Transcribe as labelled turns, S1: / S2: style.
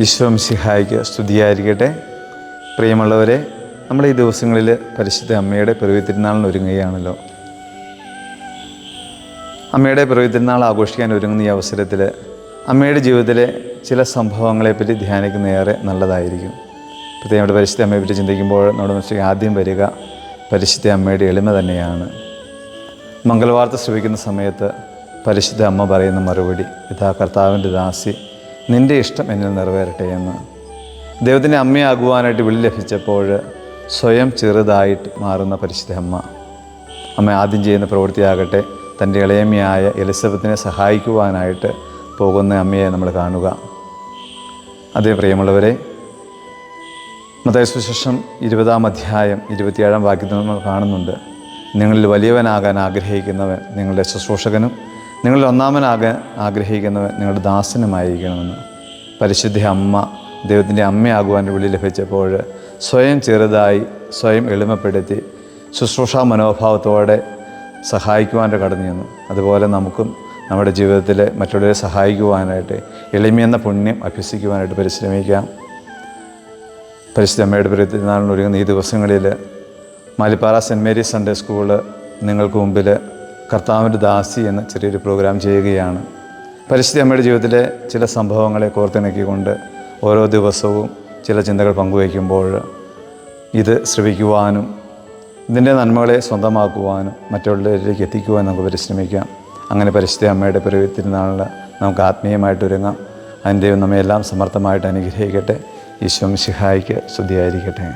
S1: ഈശോ മിശിഹായ്ക്ക് സ്തുതിയായിരിക്കട്ടെ. പ്രിയമുള്ളവരെ, നമ്മൾ ഈ ദിവസങ്ങളിൽ പരിശുദ്ധ അമ്മയുടെ പിറവി തിരുനാളിന് ഒരുങ്ങുകയാണല്ലോ. അമ്മയുടെ പിറവി തിരുനാൾ ആഘോഷിക്കാൻ ഒരുങ്ങുന്ന ഈ അവസരത്തിൽ അമ്മയുടെ ജീവിതത്തിലെ ചില സംഭവങ്ങളെപ്പറ്റി ധ്യാനിക്കുന്നേറെ നല്ലതായിരിക്കും. പ്രത്യേകം നമ്മുടെ പരിശുദ്ധ അമ്മയെപ്പറ്റി ചിന്തിക്കുമ്പോൾ നമ്മുടെ മനസ്സിലേക്ക് ആദ്യം വരിക പരിശുദ്ധ അമ്മയുടെ എളിമ തന്നെയാണ്. മംഗളവാർത്ത ശ്രവിക്കുന്ന സമയത്ത് പരിശുദ്ധ അമ്മ പറയുന്ന മറുപടി, ഇതാ കർത്താവിൻ്റെ ദാസി, നിൻ്റെ ഇഷ്ടം എന്നിൽ നിറവേറട്ടെ എന്ന്. ദൈവത്തിൻ്റെ അമ്മയാകുവാനായിട്ട് വിളി ലഭിച്ചപ്പോൾ സ്വയം ചെറുതായിട്ട് മാറുന്ന പരിശുദ്ധ അമ്മ ആദ്യം ചെയ്യുന്ന പ്രവൃത്തിയാകട്ടെ തൻ്റെ ഇളയമ്മയായ എലിസബത്തിനെ സഹായിക്കുവാനായിട്ട് പോകുന്ന അമ്മയെ നമ്മൾ കാണുക. അതേ പ്രിയമുള്ളവരെ, മത്തായി സുവിശേഷം 20-ാം അധ്യായം 27-ാം വാക്യത്തിൽ നമ്മൾ കാണുന്നുണ്ട്, നിങ്ങളിൽ വലിയവനാകാൻ ആഗ്രഹിക്കുന്നവൻ നിങ്ങളുടെ ശുശ്രൂഷകനും നിങ്ങളിൽ ഒന്നാമനാകാൻ ആഗ്രഹിക്കുന്നവൻ നിങ്ങളുടെ ദാസനുമായിരിക്കണമെന്ന്. പരിശുദ്ധ അമ്മ ദൈവത്തിൻ്റെ അമ്മയാകുവാൻ വിളി ലഭിച്ചപ്പോൾ സ്വയം ചെറുതായി, സ്വയം എളിമപ്പെടുത്തി ശുശ്രൂഷാ മനോഭാവത്തോടെ സഹായിക്കുവാനായിട്ട് കടന്നു ചെന്നു. അതുപോലെ നമുക്കും നമ്മുടെ ജീവിതത്തിൽ മറ്റുള്ളവരെ സഹായിക്കുവാനായിട്ട് എളിമയെന്ന പുണ്യം അഭ്യസിക്കുവാനായിട്ട് പരിശ്രമിക്കാം. പരിശുദ്ധ അമ്മയുടെ പിറവി തിരുനാളിന് ഒരുങ്ങുന്ന ഈ ദിവസങ്ങളിൽ Malippara saint Mary's Sunday school നിങ്ങൾക്ക് മുമ്പിൽ കർത്താവിൻ്റെ ദാസി എന്ന ചെറിയൊരു പ്രോഗ്രാം ചെയ്യുകയാണ്. പരിശുദ്ധ അമ്മയുടെ ജീവിതത്തിലെ ചില സംഭവങ്ങളെ കോർത്തിണക്കിക്കൊണ്ട് ഓരോ ദിവസവും ചില ചിന്തകൾ പങ്കുവയ്ക്കുമ്പോൾ ഇത് ശ്രവിക്കുവാനും ഇതിൻ്റെ നന്മകളെ സ്വന്തമാക്കുവാനും മറ്റുള്ളവരിലേക്ക് എത്തിക്കുവാനും നമുക്ക് പരിശ്രമിക്കാം. അങ്ങനെ പരിശുദ്ധ അമ്മയുടെ പിറവി തിരുനാളിൽ നമുക്ക് ആത്മീയമായിട്ട് ഒരുങ്ങാം. അതിൻ്റെ നമ്മയെല്ലാം സമർത്ഥമായിട്ട് അനുഗ്രഹിക്കട്ടെ. ഈശോ മിശിഹായ്ക്ക് സ്തുതിയായിരിക്കട്ടെ.